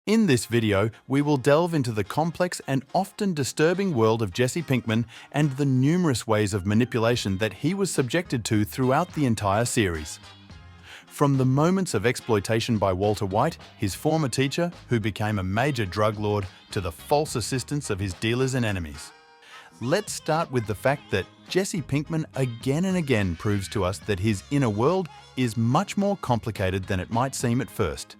In this video, we will delve into the complex and often disturbing world of Jesse Pinkman and the numerous ways of manipulation that he was subjected to throughout the entire series. From the moments of exploitation by Walter White, his former teacher, who became a major drug lord, to the false assistance of his dealers and enemies. Let's start with the fact that Jesse Pinkman again and again proves to us that his inner world is much more complicated than it might seem at first.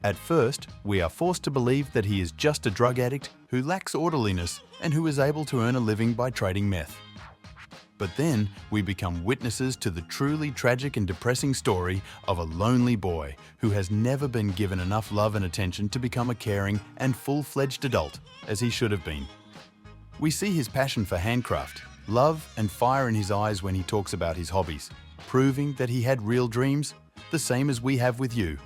At first, we are forced to believe that he is just a drug addict who lacks orderliness and who is able to earn a living by trading meth. But then, we become witnesses to the truly tragic and depressing story of a lonely boy who has never been given enough love and attention to become a caring and full-fledged adult, as he should have been. We see his passion for handcraft, love and fire in his eyes when he talks about his hobbies, proving that he had real dreams, the same as we have with you.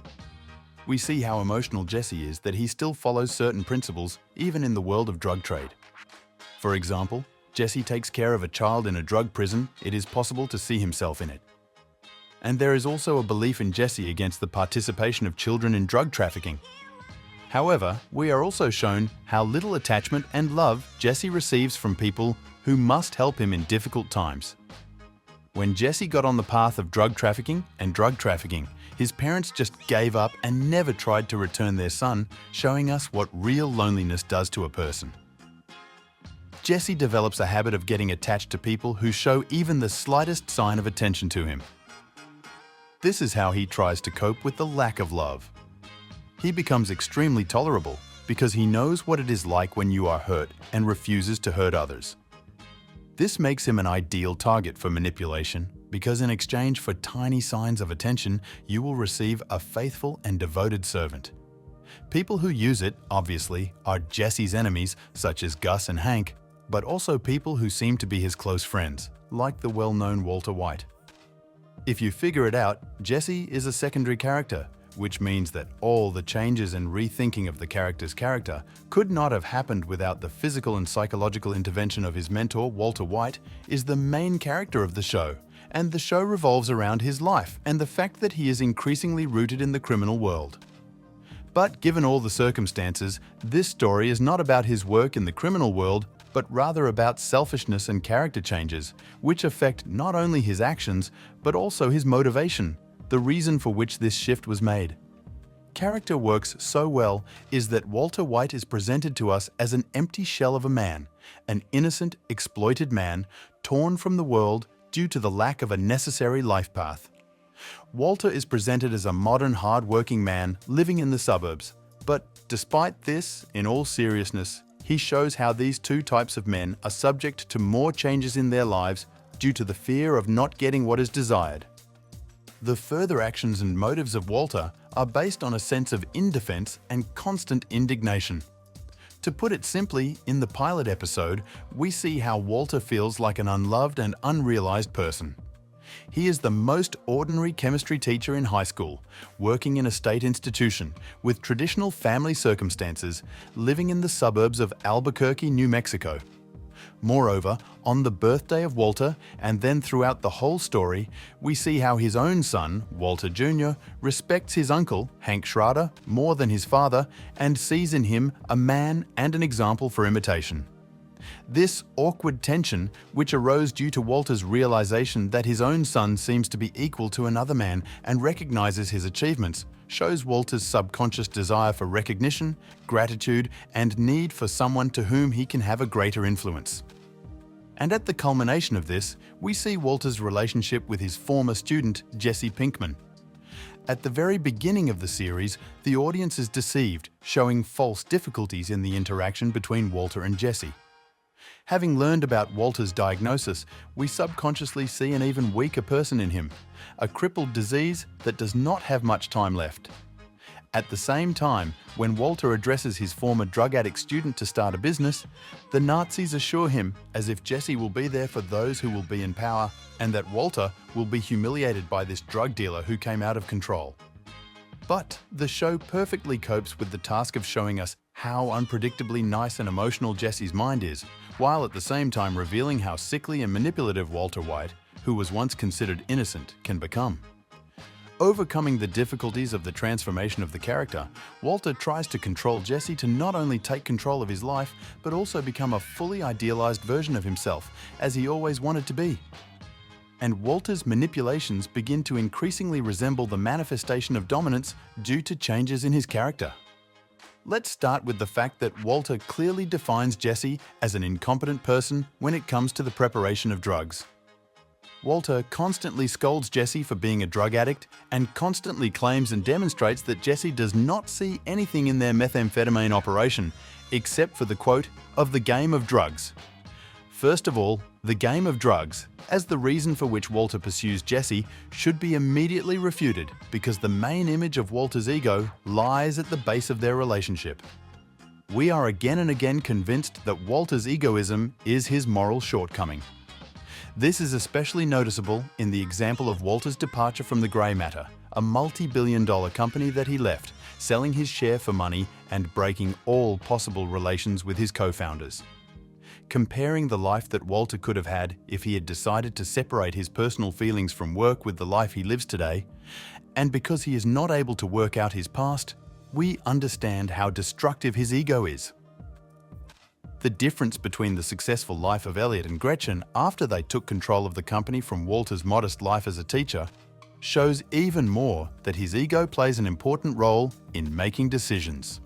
We see how emotional Jesse is that he still follows certain principles even in the world of drug trade. For example, Jesse takes care of a child in a drug prison. It is possible to see himself in it. And there is also a belief in Jesse against the participation of children in drug trafficking. However, we are also shown how little attachment and love Jesse receives from people who must help him in difficult times. When Jesse got on the path of drug trafficking, his parents just gave up and never tried to return their son, showing us what real loneliness does to a person. Jesse develops a habit of getting attached to people who show even the slightest sign of attention to him. This is how he tries to cope with the lack of love. He becomes extremely tolerable because he knows what it is like when you are hurt and refuses to hurt others. This makes him an ideal target for manipulation because in exchange for tiny signs of attention, you will receive a faithful and devoted servant. People who use it, obviously, are Jesse's enemies, such as Gus and Hank, but also people who seem to be his close friends, like the well-known Walter White. If you figure it out, Jesse is a secondary character, which means that all the changes and rethinking of the character's character could not have happened without the physical and psychological intervention of his mentor, Walter White, is the main character of the show, and the show revolves around his life and the fact that he is increasingly rooted in the criminal world. But given all the circumstances, this story is not about his work in the criminal world, but rather about selfishness and character changes, which affect not only his actions, but also his motivation, the reason for which this shift was made. Character works so well is that Walter White is presented to us as an empty shell of a man, an innocent, exploited man, torn from the world due to the lack of a necessary life path. Walter is presented as a modern, hard-working man living in the suburbs, but despite this, in all seriousness, he shows how these two types of men are subject to more changes in their lives due to the fear of not getting what is desired. The further actions and motives of Walter are based on a sense of indefense and constant indignation. To put it simply, in the pilot episode, we see how Walter feels like an unloved and unrealized person. He is the most ordinary chemistry teacher in high school, working in a state institution, with traditional family circumstances, living in the suburbs of Albuquerque, New Mexico. Moreover, on the birthday of Walter, and then throughout the whole story, we see how his own son, Walter Jr., respects his uncle, Hank Schrader, more than his father, and sees in him a man and an example for imitation. This awkward tension, which arose due to Walter's realization that his own son seems to be equal to another man and recognizes his achievements, shows Walter's subconscious desire for recognition, gratitude, and need for someone to whom he can have a greater influence. And at the culmination of this, we see Walter's relationship with his former student, Jesse Pinkman. At the very beginning of the series, the audience is deceived, showing false difficulties in the interaction between Walter and Jesse. Having learned about Walter's diagnosis, we subconsciously see an even weaker person in him, a crippled disease that does not have much time left. At the same time, when Walter addresses his former drug addict student to start a business, the Nazis assure him as if Jesse will be there for those who will be in power and that Walter will be humiliated by this drug dealer who came out of control. But the show perfectly copes with the task of showing us how unpredictably nice and emotional Jesse's mind is, while at the same time revealing how sickly and manipulative Walter White, who was once considered innocent, can become. Overcoming the difficulties of the transformation of the character, Walter tries to control Jesse to not only take control of his life, but also become a fully idealized version of himself, as he always wanted to be. And Walter's manipulations begin to increasingly resemble the manifestation of dominance due to changes in his character. Let's start with the fact that Walter clearly defines Jesse as an incompetent person when it comes to the preparation of drugs. Walter constantly scolds Jesse for being a drug addict and constantly claims and demonstrates that Jesse does not see anything in their methamphetamine operation except for the quote of the game of drugs. First of all, the game of drugs, as the reason for which Walter pursues Jesse, should be immediately refuted because the main image of Walter's ego lies at the base of their relationship. We are again and again convinced that Walter's egoism is his moral shortcoming. This is especially noticeable in the example of Walter's departure from the Grey Matter, a multi-billion-dollar company that he left, selling his share for money and breaking all possible relations with his co-founders. Comparing the life that Walter could have had if he had decided to separate his personal feelings from work with the life he lives today, and because he is not able to work out his past, we understand how destructive his ego is. The difference between the successful life of Elliot and Gretchen after they took control of the company from Walter's modest life as a teacher shows even more that his ego plays an important role in making decisions.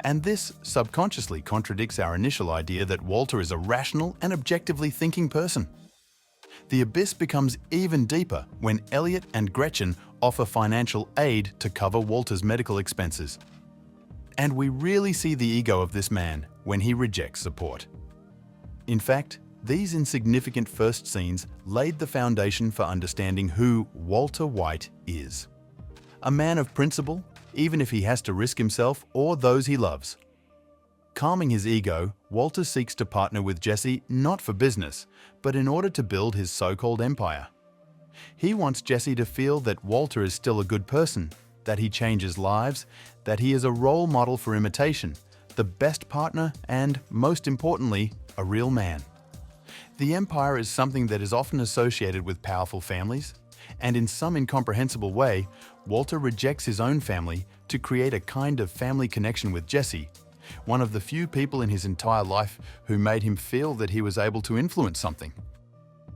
And this subconsciously contradicts our initial idea that Walter is a rational and objectively thinking person. The abyss becomes even deeper when Elliot and Gretchen offer financial aid to cover Walter's medical expenses. And we really see the ego of this man when he rejects support. In fact, these insignificant first scenes laid the foundation for understanding who Walter White is. A man of principle, even if he has to risk himself or those he loves. Calming his ego, Walter seeks to partner with Jesse not for business, but in order to build his so-called empire. He wants Jesse to feel that Walter is still a good person, that he changes lives, that he is a role model for imitation, the best partner, and, most importantly, a real man. The empire is something that is often associated with powerful families, and in some incomprehensible way, Walter rejects his own family to create a kind of family connection with Jesse, one of the few people in his entire life who made him feel that he was able to influence something.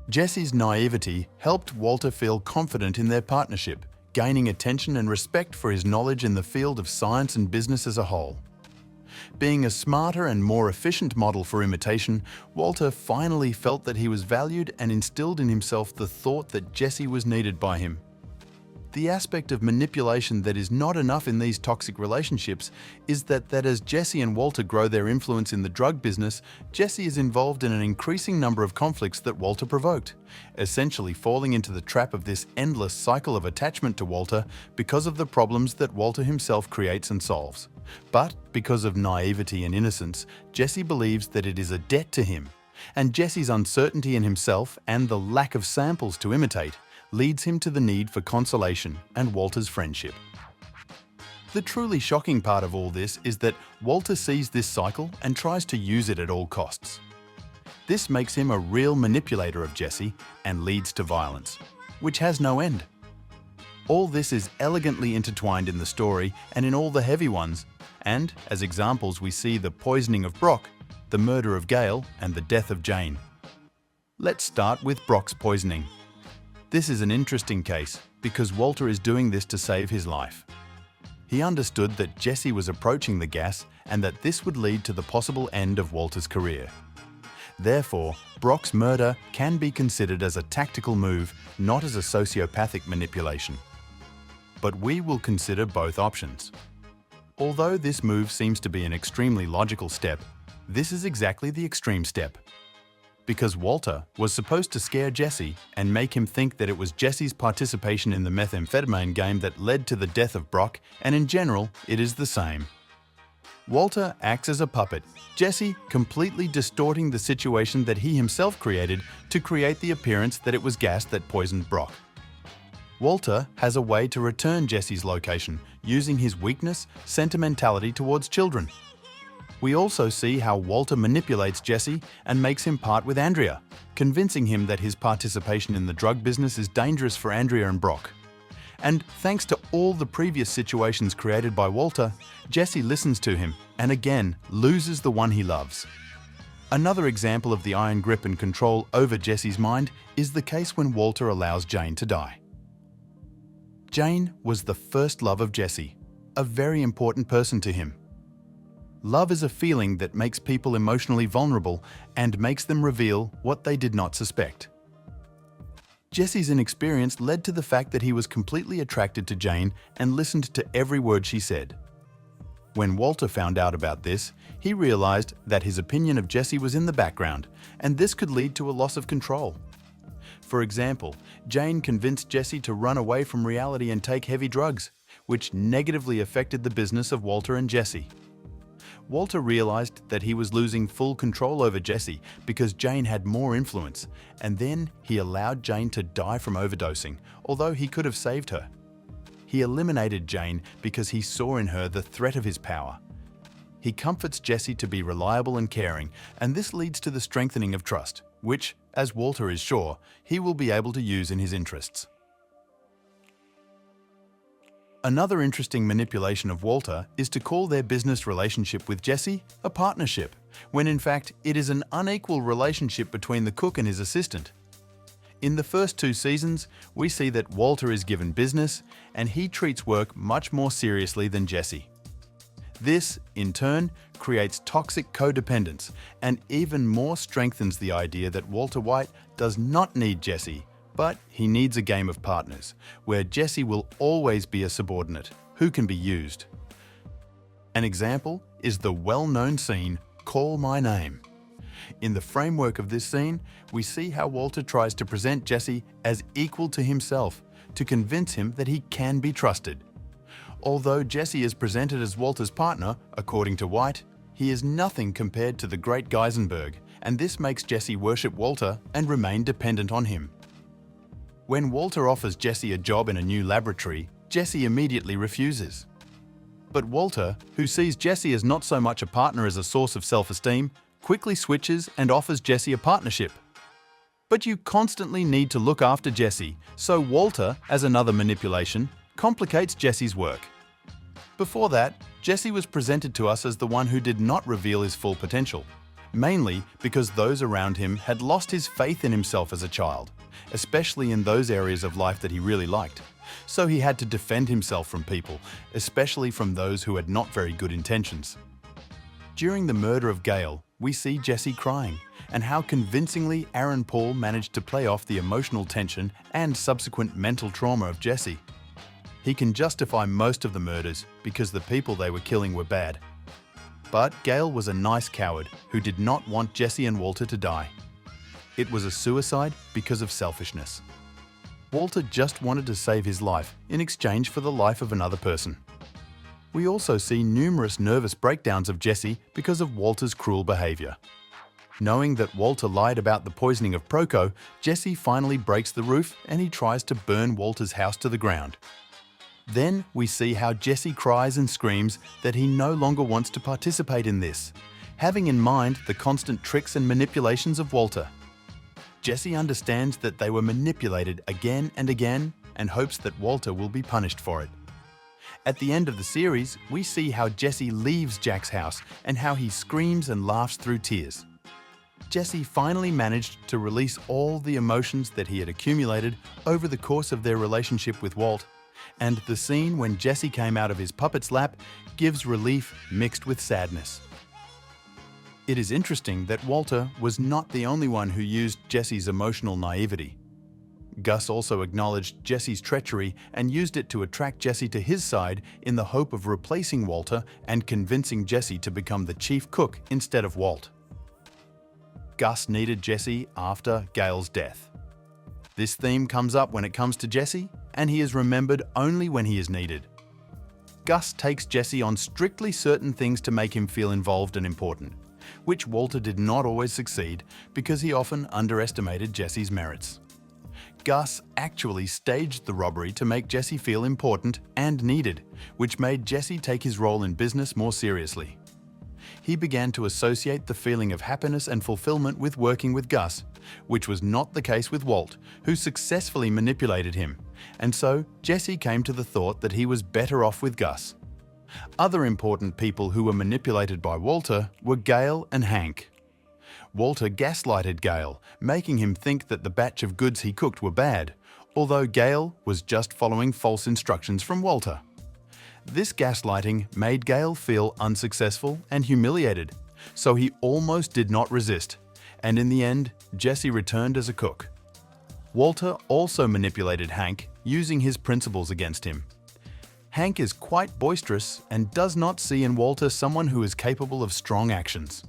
Jesse's naivety helped Walter feel confident in their partnership, gaining attention and respect for his knowledge in the field of science and business as a whole. Being a smarter and more efficient model for imitation, Walter finally felt that he was valued and instilled in himself the thought that Jesse was needed by him. The aspect of manipulation that is not enough in these toxic relationships is that as Jesse and Walter grow their influence in the drug business, Jesse is involved in an increasing number of conflicts that Walter provoked, essentially falling into the trap of this endless cycle of attachment to Walter because of the problems that Walter himself creates and solves. But because of naivety and innocence, Jesse believes that it is a debt to him, and Jesse's uncertainty in himself and the lack of samples to imitate leads him to the need for consolation and Walter's friendship. The truly shocking part of all this is that Walter sees this cycle and tries to use it at all costs. This makes him a real manipulator of Jesse and leads to violence, which has no end. All this is elegantly intertwined in the story and in all the heavy ones, and as examples we see the poisoning of Brock, the murder of Gail, and the death of Jane. Let's start with Brock's poisoning. This is an interesting case because Walter is doing this to save his life. He understood that Jesse was approaching the gas and that this would lead to the possible end of Walter's career. Therefore, Brock's murder can be considered as a tactical move, not as a sociopathic manipulation. But we will consider both options. Although this move seems to be an extremely logical step, this is exactly the extreme step. Because Walter was supposed to scare Jesse and make him think that it was Jesse's participation in the methamphetamine game that led to the death of Brock, and in general, it is the same. Walter acts as a puppet, Jesse completely distorting the situation that he himself created to create the appearance that it was gas that poisoned Brock. Walter has a way to return Jesse's location using his weakness, sentimentality towards children. We also see how Walter manipulates Jesse and makes him part with Andrea, convincing him that his participation in the drug business is dangerous for Andrea and Brock. And thanks to all the previous situations created by Walter, Jesse listens to him and again loses the one he loves. Another example of the iron grip and control over Jesse's mind is the case when Walter allows Jane to die. Jane was the first love of Jesse, a very important person to him. Love is a feeling that makes people emotionally vulnerable and makes them reveal what they did not suspect. Jesse's inexperience led to the fact that he was completely attracted to Jane and listened to every word she said. When Walter found out about this, he realized that his opinion of Jesse was in the background, and this could lead to a loss of control. For example, Jane convinced Jesse to run away from reality and take heavy drugs, which negatively affected the business of Walter and Jesse. Walter realized that he was losing full control over Jesse because Jane had more influence, and then he allowed Jane to die from overdosing, although he could have saved her. He eliminated Jane because he saw in her the threat of his power. He comforts Jesse to be reliable and caring, and this leads to the strengthening of trust, which, as Walter is sure, he will be able to use in his interests. Another interesting manipulation of Walter is to call their business relationship with Jesse a partnership, when in fact it is an unequal relationship between the cook and his assistant. In the first 2 seasons, we see that Walter is given business and he treats work much more seriously than Jesse. This, in turn, creates toxic codependence and even more strengthens the idea that Walter White does not need Jesse, but he needs a game of partners, where Jesse will always be a subordinate who can be used. An example is the well-known scene, Call My Name. In the framework of this scene, we see how Walter tries to present Jesse as equal to himself to convince him that he can be trusted. Although Jesse is presented as Walter's partner, according to White, he is nothing compared to the great Geisenberg, and this makes Jesse worship Walter and remain dependent on him. When Walter offers Jesse a job in a new laboratory, Jesse immediately refuses. But Walter, who sees Jesse as not so much a partner as a source of self-esteem, quickly switches and offers Jesse a partnership. But you constantly need to look after Jesse, so Walter, as another manipulation, complicates Jesse's work. Before that, Jesse was presented to us as the one who did not reveal his full potential, mainly because those around him had lost his faith in himself as a child, especially in those areas of life that he really liked. So he had to defend himself from people, especially from those who had not very good intentions. During the murder of Gail, we see Jesse crying, and how convincingly Aaron Paul managed to play off the emotional tension and subsequent mental trauma of Jesse. He can justify most of the murders because the people they were killing were bad. But Gail was a nice coward who did not want Jesse and Walter to die. It was a suicide because of selfishness. Walter just wanted to save his life in exchange for the life of another person. We also see numerous nervous breakdowns of Jesse because of Walter's cruel behavior. Knowing that Walter lied about the poisoning of Proco, Jesse finally breaks the roof and he tries to burn Walter's house to the ground. Then we see how Jesse cries and screams that he no longer wants to participate in this, having in mind the constant tricks and manipulations of Walter. Jesse understands that they were manipulated again and again and hopes that Walter will be punished for it. At the end of the series, we see how Jesse leaves Jack's house and how he screams and laughs through tears. Jesse finally managed to release all the emotions that he had accumulated over the course of their relationship with Walt, and the scene when Jesse came out of his puppet's lap gives relief mixed with sadness. It is interesting that Walter was not the only one who used Jesse's emotional naivety. Gus also acknowledged Jesse's treachery and used it to attract Jesse to his side in the hope of replacing Walter and convincing Jesse to become the chief cook instead of Walt. Gus needed Jesse after Gail's death. This theme comes up when it comes to Jesse, and he is remembered only when he is needed. Gus takes Jesse on strictly certain things to make him feel involved and important, which Walter did not always succeed because he often underestimated Jesse's merits. Gus actually staged the robbery to make Jesse feel important and needed, which made Jesse take his role in business more seriously. He began to associate the feeling of happiness and fulfillment with working with Gus, which was not the case with Walt, who successfully manipulated him, And so Jesse came to the thought that he was better off with Gus. Other important people who were manipulated by Walter were Gail and Hank. Walter gaslighted Gail, making him think that the batch of goods he cooked were bad, although Gail was just following false instructions from Walter. This gaslighting made Gail feel unsuccessful and humiliated, so he almost did not resist, and in the end, Jesse returned as a cook. Walter also manipulated Hank, using his principles against him. Hank is quite boisterous and does not see in Walter someone who is capable of strong actions.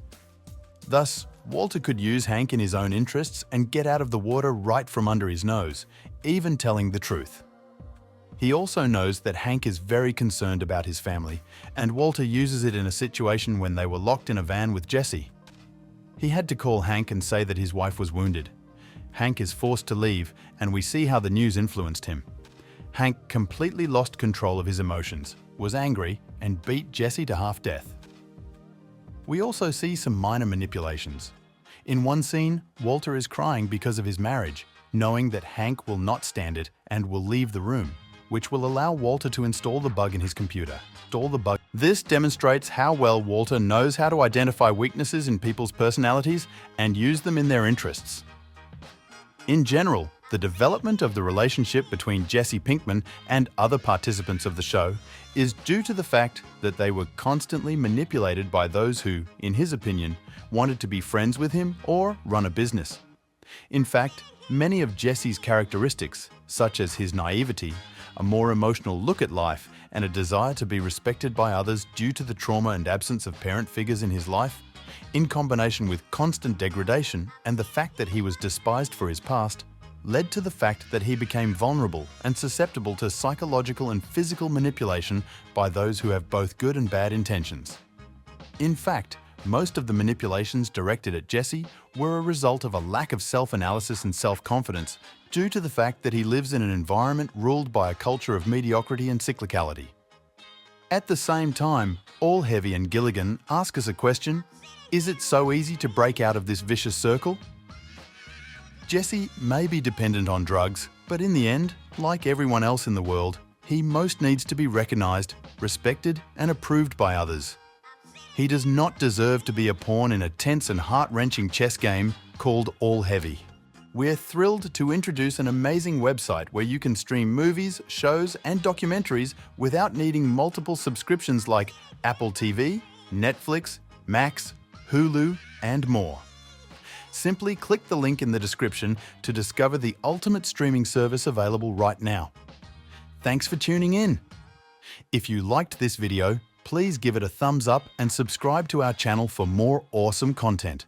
Thus, Walter could use Hank in his own interests and get out of the water right from under his nose, even telling the truth. He also knows that Hank is very concerned about his family, and Walter uses it in a situation when they were locked in a van with Jesse. He had to call Hank and say that his wife was wounded. Hank is forced to leave, and we see how the news influenced him. Hank completely lost control of his emotions, was angry, and beat Jesse to half-death. We also see some minor manipulations. In one scene, Walter is crying because of his marriage, knowing that Hank will not stand it and will leave the room, which will allow Walter to install the bug in his computer. This demonstrates how well Walter knows how to identify weaknesses in people's personalities and use them in their interests. In general, the development of the relationship between Jesse Pinkman and other participants of the show is due to the fact that they were constantly manipulated by those who, in his opinion, wanted to be friends with him or run a business. In fact, many of Jesse's characteristics, such as his naivety, a more emotional look at life, and a desire to be respected by others due to the trauma and absence of parent figures in his life, in combination with constant degradation and the fact that he was despised for his past, led to the fact that he became vulnerable and susceptible to psychological and physical manipulation by those who have both good and bad intentions. In fact, most of the manipulations directed at Jesse were a result of a lack of self-analysis and self-confidence due to the fact that he lives in an environment ruled by a culture of mediocrity and cyclicality. At the same time, Allheavy and Gilligan ask us a question: is it so easy to break out of this vicious circle? Jesse may be dependent on drugs, but in the end, like everyone else in the world, he most needs to be recognized, respected, and approved by others. He does not deserve to be a pawn in a tense and heart-wrenching chess game called Allheavy. We're thrilled to introduce an amazing website where you can stream movies, shows, and documentaries without needing multiple subscriptions like Apple TV, Netflix, Max, Hulu, and more. Simply click the link in the description to discover the ultimate streaming service available right now. Thanks for tuning in. If you liked this video, please give it a thumbs up and subscribe to our channel for more awesome content.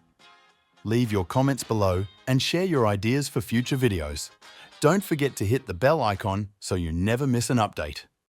Leave your comments below and share your ideas for future videos. Don't forget to hit the bell icon so you never miss an update.